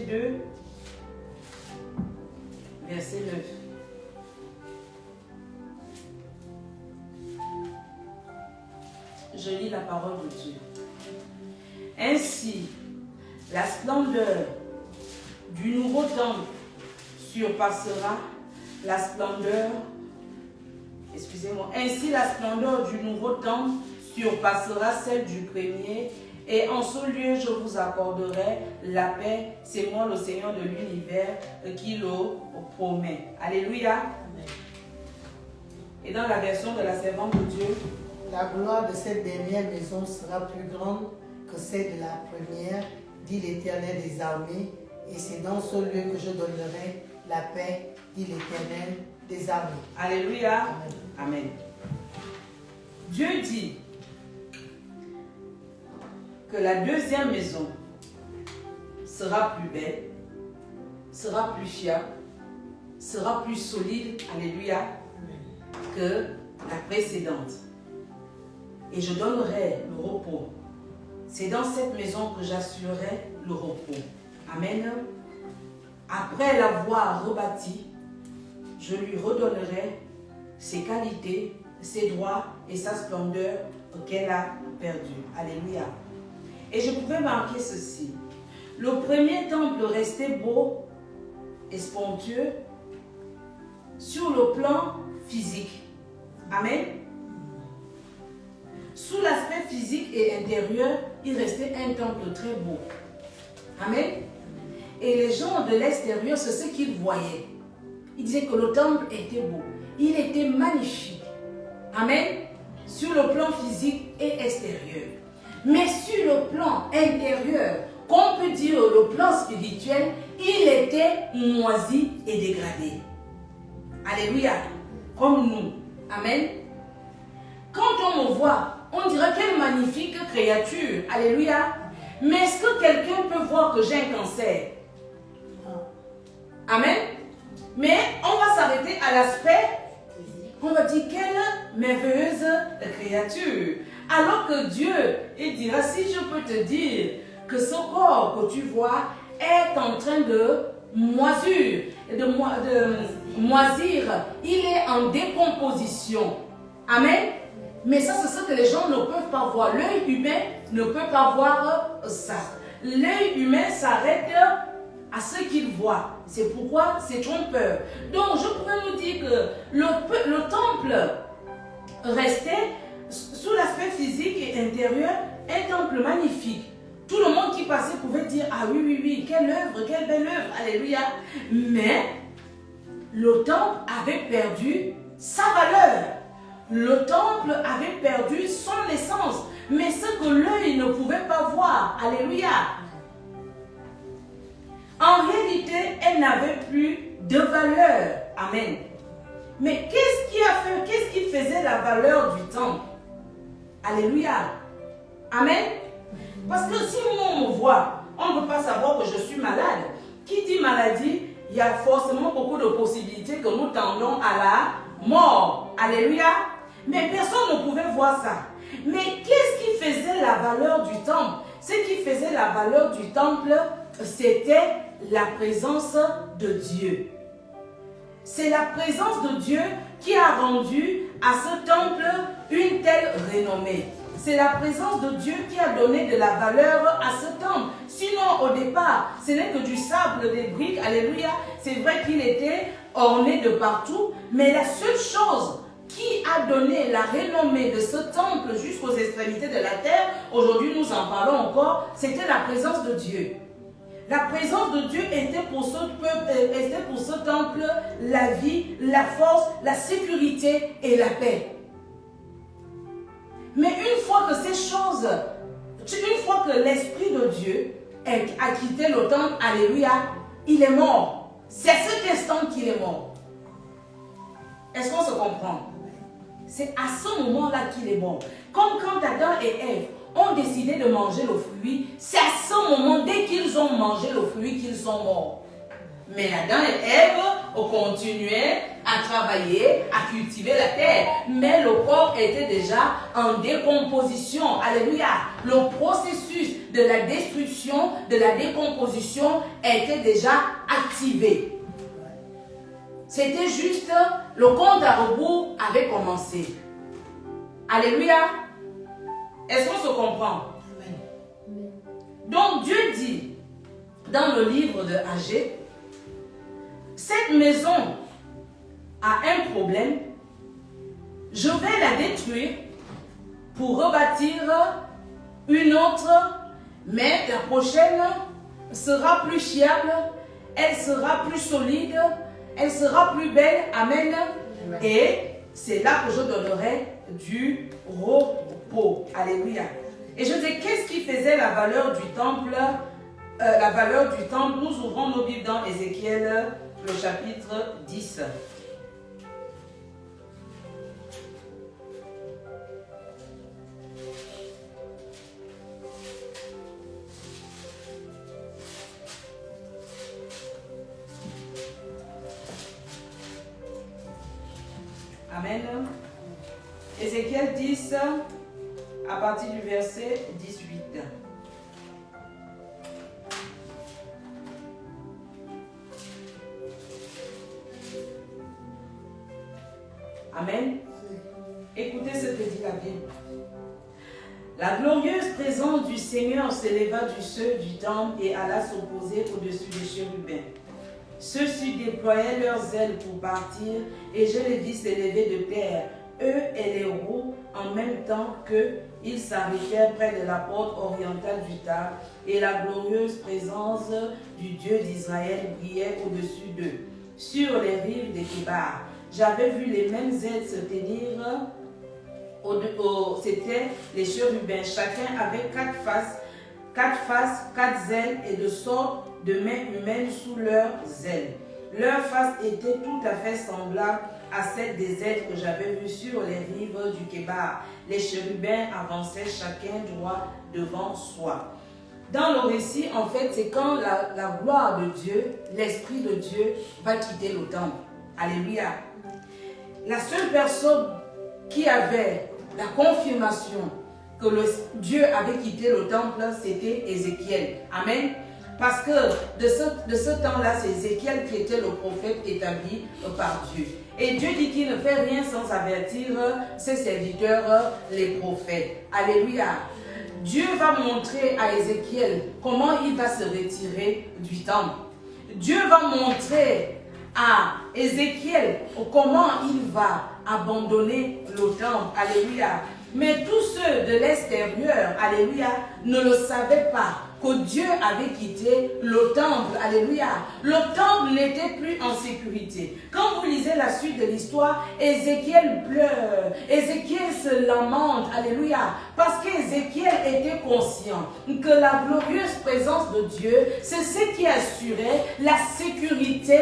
2, verset 9. Je lis la parole de Dieu. Ainsi, la splendeur du nouveau temple surpassera la splendeur, ainsi la splendeur du nouveau temple surpassera celle du premier, et en ce lieu je vous accorderai la paix. C'est moi le Seigneur de l'univers qui le promet. Alléluia. Amen. Et dans la version de la servante de Dieu, la gloire de cette dernière maison sera plus grande que celle de la première, dit l'Éternel des armées, et c'est dans ce lieu que je donnerai la paix, dit l'Éternel des armées. Alléluia. Amen. Amen. Dieu dit que la deuxième maison sera plus belle, sera plus fiable, sera plus solide, alléluia, que la précédente. Et je donnerai le repos. C'est dans cette maison que j'assurerai le repos. Amen. Après l'avoir rebâti, je lui redonnerai ses qualités, ses droits et sa splendeur qu'elle a perdu. Alléluia. Et je pouvais marquer ceci. Le premier temple restait beau et somptueux sur le plan physique. Amen. Sous l'aspect physique et intérieur, il restait un temple très beau. Amen. Et les gens de l'extérieur, c'est ce qu'ils voyaient. Ils disaient que le temple était beau. Il était magnifique. Amen. Sur le plan physique et extérieur. Mais sur le plan intérieur, qu'on peut dire le plan spirituel, il était moisi et dégradé. Alléluia. Comme nous. Amen. Quand on me voit, on dirait quelle magnifique créature. Alléluia. Mais est-ce que quelqu'un peut voir que j'ai un cancer? Amen. Mais on va s'arrêter à l'aspect. On va dire quelle merveilleuse créature. Alors que Dieu, il dira, si je peux te dire que ce corps que tu vois est en train de moisir, il est en décomposition. Amen. Mais ça, c'est ce que les gens ne peuvent pas voir. L'œil humain ne peut pas voir ça. L'œil humain s'arrête à ce qu'il voit. C'est pourquoi c'est trompeur. Donc, je pourrais nous dire que le temple restait sous l'aspect physique et intérieur, un temple magnifique. Tout le monde qui passait pouvait dire, ah oui, oui, oui, quelle œuvre, quelle belle œuvre, alléluia. Mais le temple avait perdu sa valeur. Le temple avait perdu son essence. Mais ce que l'œil ne pouvait pas voir, alléluia. En réalité, elle n'avait plus de valeur. Amen. Mais qu'est-ce qui faisait la valeur du temple? Alléluia. Amen. Parce que si on me voit, on ne peut pas savoir que je suis malade. Qui dit maladie, il y a forcément beaucoup de possibilités que nous tendons à la mort. Alléluia. Mais personne ne pouvait voir ça. Mais qu'est-ce qui faisait la valeur du temple? Ce qui faisait la valeur du temple, c'était la présence de Dieu. C'est la présence de Dieu qui a rendu à ce temple une telle renommée. C'est la présence de Dieu qui a donné de la valeur à ce temple. Sinon, au départ, ce n'est que du sable, des briques, alléluia. C'est vrai qu'il était orné de partout, mais la seule chose qui a donné la renommée de ce temple jusqu'aux extrémités de la terre, aujourd'hui nous en parlons encore, c'était la présence de Dieu. La présence de Dieu était pour ce peuple, était pour ce temple la vie, la force, la sécurité et la paix. Mais une fois que ces choses, une fois que l'Esprit de Dieu a quitté le temple, alléluia, il est mort. C'est à cet instant qu'il est mort. Est-ce qu'on se comprend? C'est à ce moment-là qu'il est mort. Comme quand Adam et Ève ont décidé de manger le fruit, c'est à ce moment, dès qu'ils ont mangé le fruit, qu'ils sont morts. Mais Adam et Ève continuaient à travailler, à cultiver la terre. Mais le corps était déjà en décomposition. Alléluia. Le processus de la destruction, de la décomposition était déjà activé. C'était juste, le compte à rebours avait commencé. Alléluia. Est-ce qu'on se comprend? Amen. Donc Dieu dit dans le livre de Agée, cette maison a un problème, je vais la détruire pour rebâtir une autre, mais la prochaine sera plus fiable, elle sera plus solide, elle sera plus belle. Amen. Amen. Et c'est là que je donnerai du repos. Alléluia. Et je dis, qu'est-ce qui faisait la valeur du temple? La valeur du temple, nous ouvrons nos Bibles dans Ézéchiel, le chapitre 10. Amen. Ézéchiel 10, à partir du verset 18. Amen. Écoutez ce que dit la Bible. La glorieuse présence du Seigneur s'éleva du seuil du temple et alla s'opposer au-dessus des chérubins. Ceux-ci déployaient leurs ailes pour partir, et je les vis s'élever de terre, eux et les roues, en même temps qu'ils s'arrêtèrent près de la porte orientale du temple, et la glorieuse présence du Dieu d'Israël brillait au-dessus d'eux, sur les rives des Kébar. J'avais vu les mêmes ailes se tenir, c'était les chérubins, chacun avait quatre faces, quatre ailes, et de sorte de mains humaines sous leurs ailes. Leurs faces étaient tout à fait semblables à celles des ailes que j'avais vues sur les rives du Kébar. Les chérubins avançaient chacun droit devant soi. Dans le récit, en fait, c'est quand la gloire de Dieu, l'Esprit de Dieu va quitter le temple. Alléluia. La seule personne qui avait la confirmation que Dieu avait quitté le temple, c'était Ézéchiel. Amen. Parce que de ce temps-là, c'est Ézéchiel qui était le prophète établi par Dieu. Et Dieu dit qu'il ne fait rien sans avertir ses serviteurs, les prophètes. Alléluia. Dieu va montrer à Ézéchiel comment il va se retirer du temple. Dieu va montrer à Ézéchiel comment il va abandonner le temple. Alléluia. Mais tous ceux de l'extérieur, alléluia, ne le savaient pas que Dieu avait quitté le temple. Alléluia. Le temple n'était plus en sécurité. Quand vous lisez la suite de l'histoire, Ézéchiel pleure. Ézéchiel se lamente. Alléluia. Parce qu'Ézéchiel était conscient que la glorieuse présence de Dieu, c'est ce qui assurait la sécurité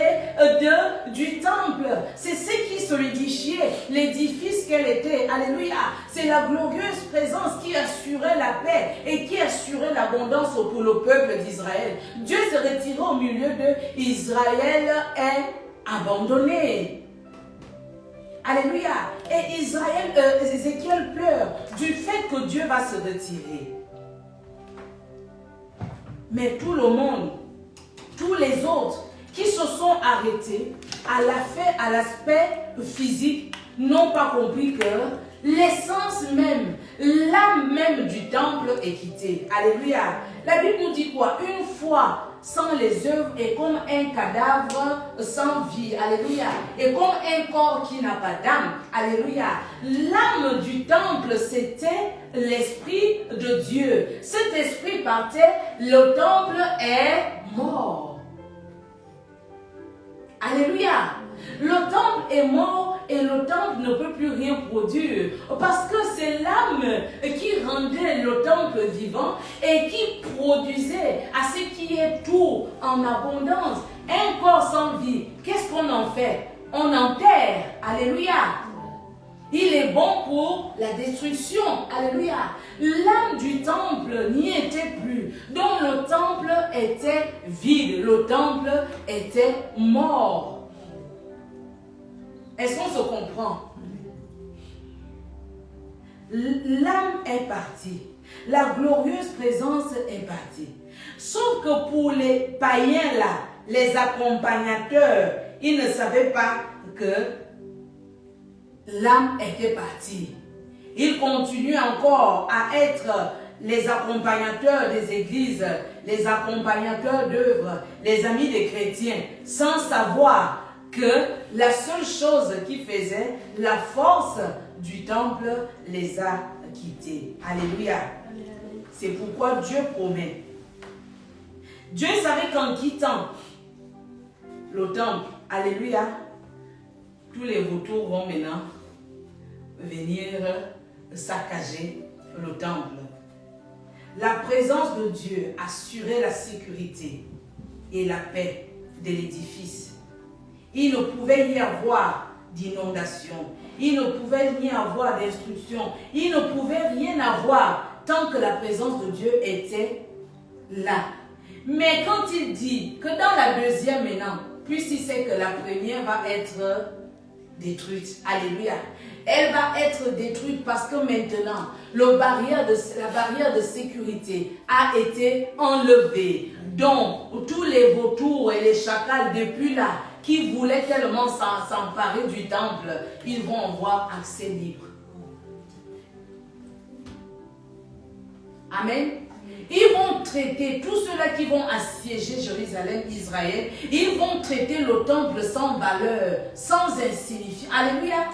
du temple. C'est ce qui solidifiait l'édifice qu'elle était. Alléluia. C'est la glorieuse présence qui assurait la paix et qui assurait l'abondance pour le peuple d'Israël. Dieu se retirait au milieu d'eux. Israël est abandonné. Alléluia. Et Ézéchiel pleure du fait que Dieu va se retirer. Mais tout le monde, tous les autres qui se sont arrêtés à l'aspect physique, n'ont pas compris que l'essence même, l'âme même du temple est quittée. Alléluia. La Bible nous dit quoi? Une foi sans les œuvres est comme un cadavre sans vie. Alléluia. Et comme un corps qui n'a pas d'âme. Alléluia. L'âme du temple, c'était l'Esprit de Dieu. Cet esprit partait, le temple est mort. Alléluia. Le temple est mort et le temple ne peut plus rien produire. Parce que c'est l'âme qui rendait le temple vivant et qui produisait à ce qui est tout en abondance. Un corps sans vie, qu'est-ce qu'on en fait? On enterre. Alléluia. Il est bon pour la destruction. Alléluia. L'âme du temple n'y était plus. Donc le temple était vide. Le temple était mort. Est-ce qu'on se comprend? L'âme est partie. La glorieuse présence est partie. Sauf que pour les païens là, les accompagnateurs, ils ne savaient pas que l'âme était partie. Ils continuent encore à être les accompagnateurs des églises, les accompagnateurs d'œuvres, les amis des chrétiens, sans savoir que la seule chose qui faisait, la force du temple les a quittés. Alléluia. C'est pourquoi Dieu promet. Dieu savait qu'en quittant le temple, alléluia, tous les vautours vont maintenant venir saccager le temple. La présence de Dieu assurait la sécurité et la paix de l'édifice. Il ne pouvait y avoir d'inondation. Il ne pouvait y avoir d'instruction. Il ne pouvait rien avoir tant que la présence de Dieu était là. Mais quand il dit que dans la deuxième maintenant, puisqu'il sait que la première va être détruite, alléluia, elle va être détruite parce que maintenant, la barrière de sécurité a été enlevée. Donc, tous les vautours et les chacals depuis là, qui voulaient tellement s'emparer du temple, ils vont avoir accès libre. Amen. Ils vont traiter tous ceux-là qui vont assiéger Jérusalem, Israël, ils vont traiter le temple sans valeur, sans insignifiance. Alléluia.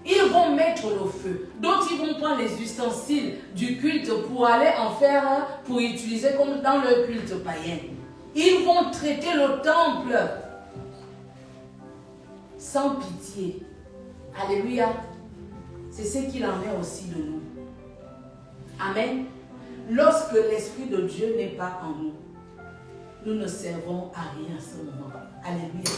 Ils vont mettre le feu. D'autres, ils vont prendre les ustensiles du culte pour aller en faire, pour utiliser comme dans le culte païen. Ils vont traiter le temple sans pitié. Alléluia. C'est ce qu'il en est aussi de nous. Amen. Lorsque l'Esprit de Dieu n'est pas en nous, nous ne servons à rien à ce moment. Alléluia.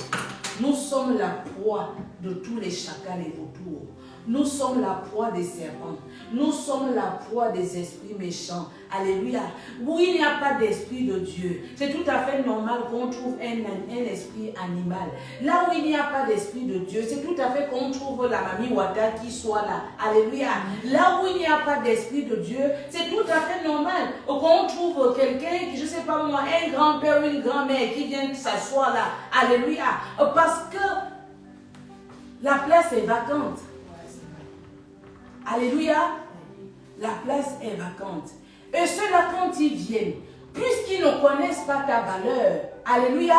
Nous sommes la proie de tous les chacals et vautours. Nous sommes la proie des serpents. Nous sommes la proie des esprits méchants. Alléluia. Où il n'y a pas d'esprit de Dieu, c'est tout à fait normal qu'on trouve un esprit animal. Là où il n'y a pas d'esprit de Dieu, c'est tout à fait qu'on trouve la mamie Wata qui soit là. Alléluia. Là où il n'y a pas d'esprit de Dieu, c'est tout à fait normal qu'on trouve quelqu'un qui, je ne sais pas moi, un grand-père ou une grand-mère qui vient s'asseoir là. Alléluia. Parce que la place est vacante. Alléluia. La place est vacante. Et ceux-là, quand ils viennent, puisqu'ils ne connaissent pas ta valeur, alléluia,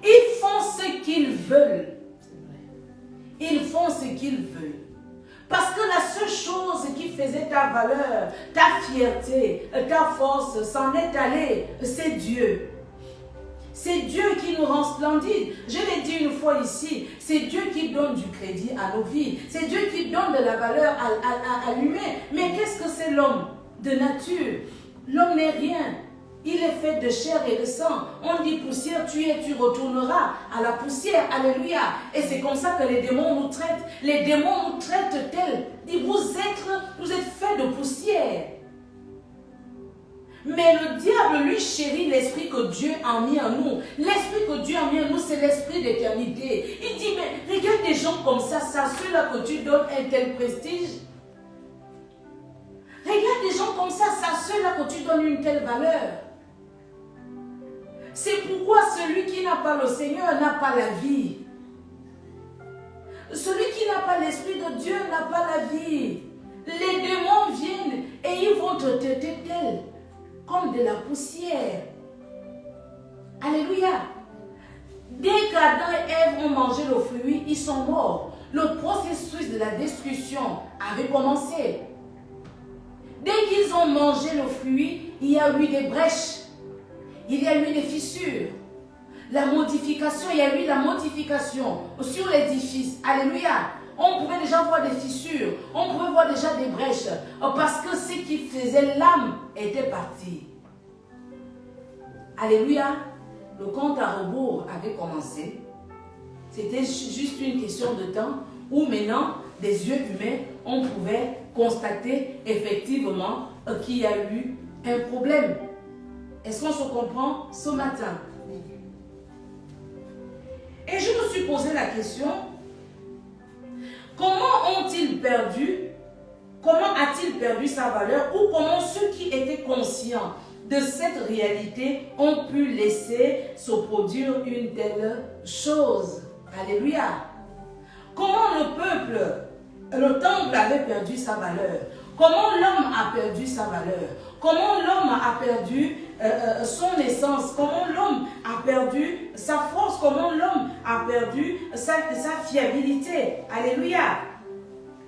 ils font ce qu'ils veulent. Ils font ce qu'ils veulent. Parce que la seule chose qui faisait ta valeur, ta fierté, ta force, s'en est allée, c'est Dieu. C'est Dieu qui nous rend splendides. Je l'ai dit une fois ici, c'est Dieu qui donne du crédit à nos vies. C'est Dieu qui donne de la valeur à l'humain. Mais qu'est-ce que c'est l'homme de nature? L'homme n'est rien. Il est fait de chair et de sang. On dit poussière, tu es, tu retourneras à la poussière. Alléluia. Et c'est comme ça que les démons nous traitent. Les démons nous traitent tels. Ils disent, vous êtes faits de poussière. Mais le diable, lui, chérit l'esprit que Dieu a mis en nous. L'esprit que Dieu a mis en nous, c'est l'esprit d'éternité. Il dit, mais regarde des gens comme ça, ceux-là que tu donnes un tel prestige. Regarde des gens comme ça, ceux-là que tu donnes une telle valeur. C'est pourquoi celui qui n'a pas le Seigneur n'a pas la vie. Celui qui n'a pas l'esprit de Dieu n'a pas la vie. Les démons viennent et ils vont te traiter tel, comme de la poussière. Alléluia. Dès qu'Adam et Ève ont mangé le fruit, ils sont morts. Le processus de la destruction avait commencé. Dès qu'ils ont mangé le fruit, il y a eu des brèches. Il y a eu des fissures. La modification, il y a eu la modification sur l'édifice. Alléluia. On pouvait déjà voir des fissures. On pouvait voir déjà des brèches. Parce que ce qui faisait l'âme était parti. Alléluia. Le compte à rebours avait commencé. C'était juste une question de temps où maintenant des yeux humains, on pouvait constater effectivement qu'il y a eu un problème. Est-ce qu'on se comprend ce matin? Et je me suis posé la question, comment a-t-il perdu sa valeur, ou comment ceux qui étaient conscients de cette réalité ont pu laisser se produire une telle chose? Alléluia. Comment le temple avait perdu sa valeur? Comment l'homme a perdu sa valeur? Comment l'homme a perdu son essence? Comment l'homme a perdu sa force? Comment l'homme a perdu sa fiabilité? Alléluia.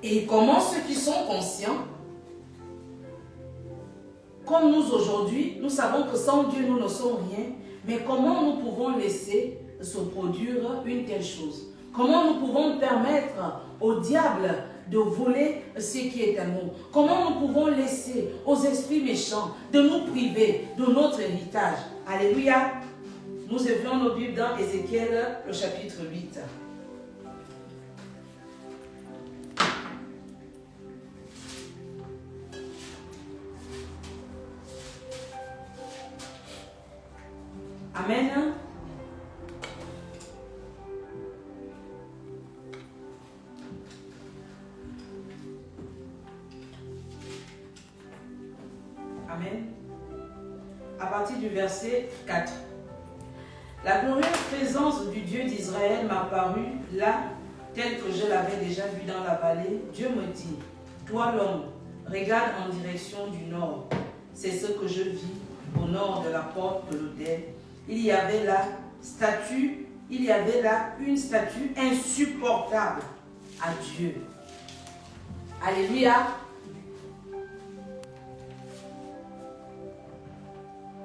Et comment ceux qui sont conscients, comme nous aujourd'hui, nous savons que sans Dieu nous ne sommes rien, mais comment nous pouvons laisser se produire une telle chose? Comment nous pouvons permettre au diable de voler ce qui est à nous? Comment nous pouvons laisser aux esprits méchants de nous priver de notre héritage? Alléluia. Nous ouvrons nos Bibles dans Ézéchiel, le chapitre 8. Amen. Amen. À partir du verset 4. La glorieuse présence du Dieu d'Israël m'a paru là, tel que je l'avais déjà vu dans la vallée. Dieu me dit, toi l'homme, regarde en direction du nord. C'est ce que je vis au nord de la porte de l'autel. Il y avait là une statue insupportable à Dieu. Alléluia.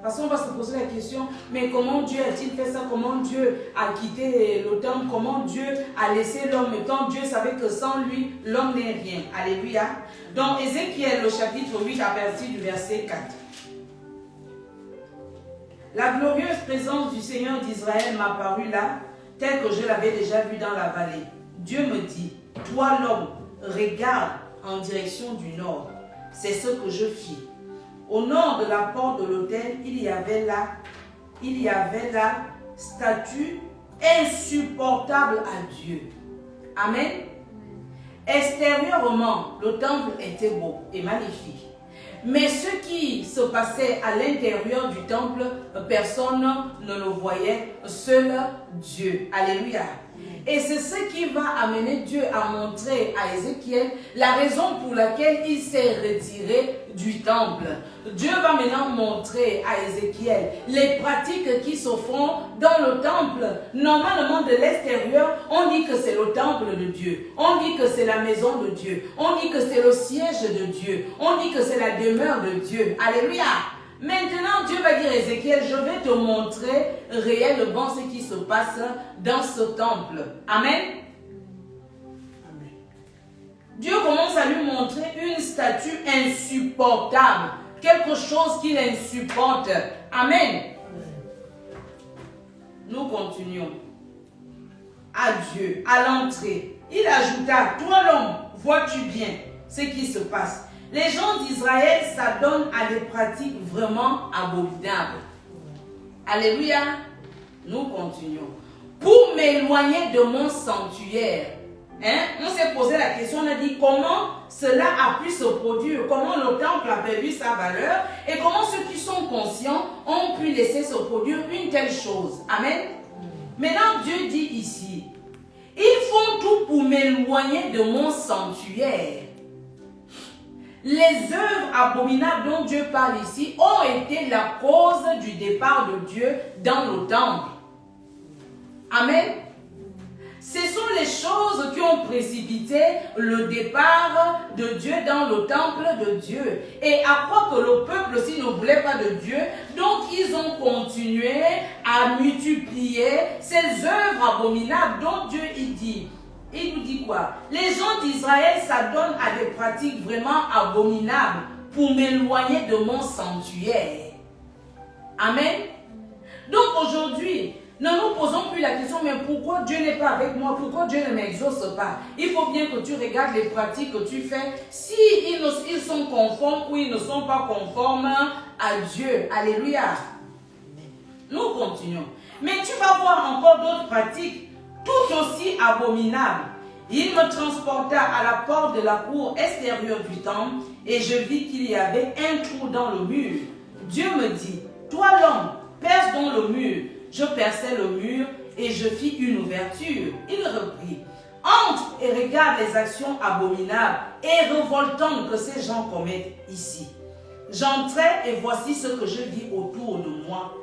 Parce qu'on va se poser la question, mais comment Dieu a-t-il fait ça? Comment Dieu a quitté le temple? Comment Dieu a laissé l'homme? Quand Dieu savait que sans lui, l'homme n'est rien. Alléluia. Dans Ézéchiel, le chapitre 8, à partir du verset 4. La glorieuse présence du Seigneur d'Israël m'a paru là, tel que je l'avais déjà vu dans la vallée. Dieu me dit, toi l'homme, regarde en direction du nord. C'est ce que je fis. Au nord de la porte de l'autel, il y avait là statue insupportable à Dieu. Amen. Extérieurement, le temple était beau et magnifique. Mais ce qui se passait à l'intérieur du temple, personne ne le voyait, seul Dieu. Alléluia. Et c'est ce qui va amener Dieu à montrer à Ézéchiel la raison pour laquelle il s'est retiré du temple. Dieu va maintenant montrer à Ézéchiel les pratiques qui se font dans le temple. Normalement, de l'extérieur, on dit que c'est le temple de Dieu. On dit que c'est la maison de Dieu. On dit que c'est le siège de Dieu. On dit que c'est la demeure de Dieu. Alléluia. Maintenant, Dieu va dire à Ézéchiel, je vais te montrer réellement ce qui se passe dans ce temple. Amen. Amen. Dieu commence à lui montrer une statue insupportable. Quelque chose qu'il insupporte. Amen. Nous continuons. À Dieu, à l'entrée, il ajouta, toi l'homme, vois-tu bien ce qui se passe? Les gens d'Israël s'adonnent à des pratiques vraiment abominables. Alléluia. Nous continuons. Pour m'éloigner de mon sanctuaire, on s'est posé la question, on a dit comment cela a pu se produire, comment le temple a perdu sa valeur et comment ceux qui sont conscients ont pu laisser se produire une telle chose. Amen. Maintenant, Dieu dit ici, ils font tout pour m'éloigner de mon sanctuaire. Les œuvres abominables dont Dieu parle ici ont été la cause du départ de Dieu dans le temple. Amen. Ce sont les choses qui ont précipité le départ de Dieu dans le temple de Dieu. Et à quoi que le peuple aussi ne voulait pas de Dieu, donc ils ont continué à multiplier ces œuvres abominables dont Dieu il dit. Il nous dit quoi? Les gens d'Israël s'adonnent à des pratiques vraiment abominables pour m'éloigner de mon sanctuaire. Amen. Donc aujourd'hui, Ne nous posons plus la question, mais pourquoi Dieu n'est pas avec moi? Pourquoi Dieu ne m'exauce pas? Il faut bien que tu regardes les pratiques que tu fais. Si ils sont conformes ou ils ne sont pas conformes à Dieu. Alléluia. Nous continuons. Mais tu vas voir encore d'autres pratiques tout aussi abominables. Il me transporta à la porte de la cour extérieure du temple et je vis qu'il y avait un trou dans le mur. Dieu me dit, toi l'homme, perce dans le mur. Je perçai le mur et je fis une ouverture. Il reprit, entre et regarde les actions abominables et révoltantes que ces gens commettent ici. J'entrai et voici ce que je vis autour de moi.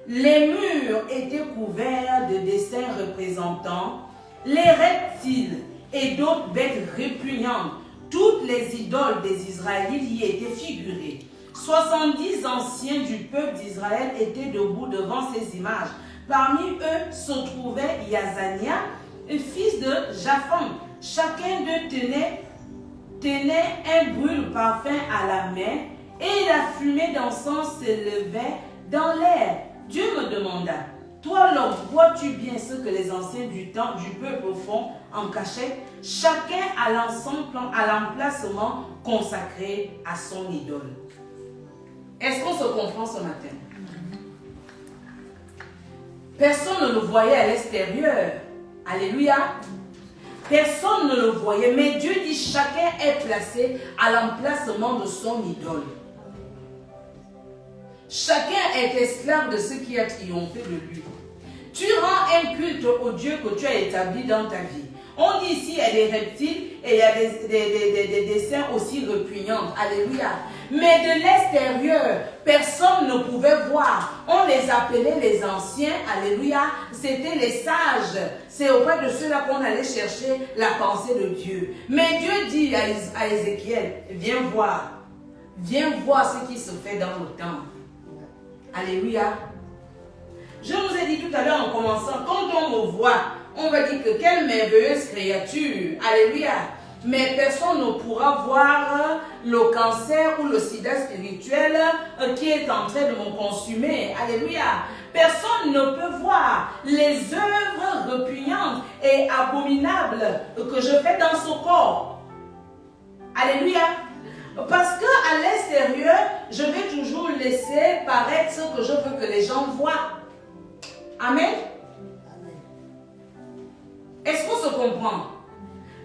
Les murs étaient couverts de dessins représentant les reptiles et d'autres bêtes répugnantes. Toutes les idoles des Israélites y étaient figurées. 70 anciens du peuple d'Israël étaient debout devant ces images. Parmi eux se trouvait Yazania, fils de Japhan. Chacun d'eux tenait un brûle-parfum à la main et la fumée d'encens s'élevait dans l'air. Dieu me demanda, toi l'homme, vois-tu bien ce que les anciens du peuple font en cachette? Chacun à l'emplacement consacré à son idole. Est-ce qu'on se comprend ce matin? Personne ne le voyait à l'extérieur. Alléluia. Personne ne le voyait. Mais Dieu dit chacun est placé à l'emplacement de son idole. Chacun est esclave de ce qui a triomphé de lui. Tu rends un culte au Dieu que tu as établi dans ta vie. On dit ici, il y a des reptiles et il y a des dessins aussi répugnants. Alléluia. Mais de l'extérieur, personne ne pouvait voir. On les appelait les anciens. Alléluia. C'était les sages. C'est auprès de ceux-là qu'on allait chercher la pensée de Dieu. Mais Dieu dit à Ézéchiel, viens voir. Viens voir ce qui se fait dans le temple. Alléluia. Je vous ai dit tout à l'heure en commençant, quand on me voit, on va dire que quelle merveilleuse créature. Alléluia. Mais personne ne pourra voir le cancer ou le sida spirituel qui est en train de me consumer. Alléluia. Personne ne peut voir les œuvres répugnantes et abominables que je fais dans ce corps. Alléluia. Parce qu'à l'extérieur, je vais toujours laisser paraître ce que je veux que les gens voient. Amen. Est-ce qu'on se comprend?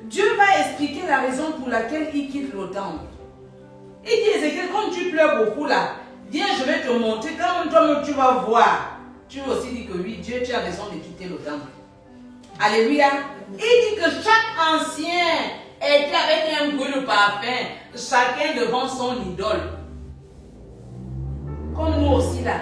Dieu va expliquer la raison pour laquelle il quitte le temple. Il dit, Ézéchiel, quand tu pleures beaucoup là, viens, je vais te montrer. Quand toi tu vas voir, tu vas aussi dire que oui, Dieu, tu as raison de quitter le temple. Alléluia. Il dit que chaque ancien était avec un brûle-parfum, chacun devant son idole. Comme nous aussi là.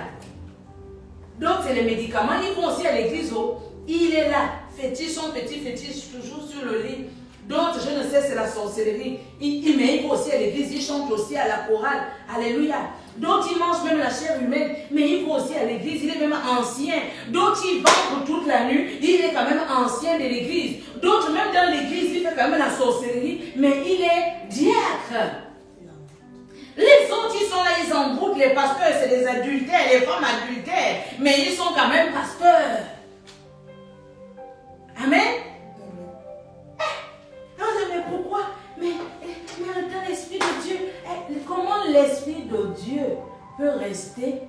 Donc c'est les médicaments, ils vont aussi à l'église. Oh. Il est là, fétiche, son petit fétiche, toujours sur le lit. D'autres, je ne sais, c'est la sorcellerie. Mais ils vont aussi à l'église, ils chantent aussi à la chorale. Alléluia. D'autres, ils mangent même la chair humaine, mais ils vont aussi à l'église, il est même ancien. D'autres, ils vendent toute la nuit, il est quand même ancien de l'église. D'autres, même dans l'église, il fait quand même la sorcellerie, mais il est diacre. Les autres, ils sont là, ils embroutent les pasteurs, c'est des adultères, les femmes adultères, mais ils sont quand même pasteurs. Amen. Mais pourquoi? Mais dans l'Esprit de Dieu, comment l'Esprit de Dieu peut rester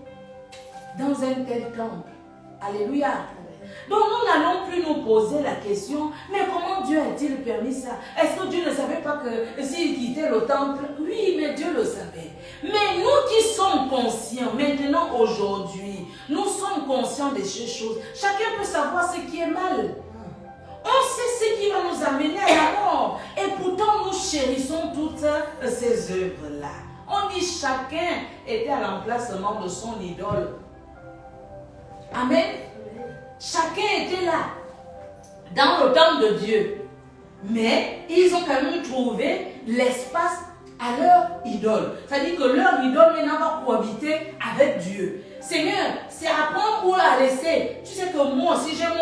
dans un tel temple? Alléluia. Donc nous n'allons plus nous poser la question, mais comment Dieu a-t-il permis ça? Est-ce que Dieu ne savait pas que s'il quittait le temple? Oui, mais Dieu le savait. Mais nous qui sommes conscients, maintenant, aujourd'hui, nous sommes conscients de ces choses. Chacun peut savoir ce qui est mal. On sait ce qui va nous amener à la mort. Et pourtant, nous chérissons toutes ces œuvres-là. On dit chacun était à l'emplacement de son idole. Amen. Chacun était là, dans le temple de Dieu. Mais ils ont quand même trouvé l'espace à leur idole. C'est-à-dire que leur idole maintenant va cohabiter avec Dieu. Seigneur, c'est à prendre ou à laisser. Tu sais que moi aussi, j'ai mon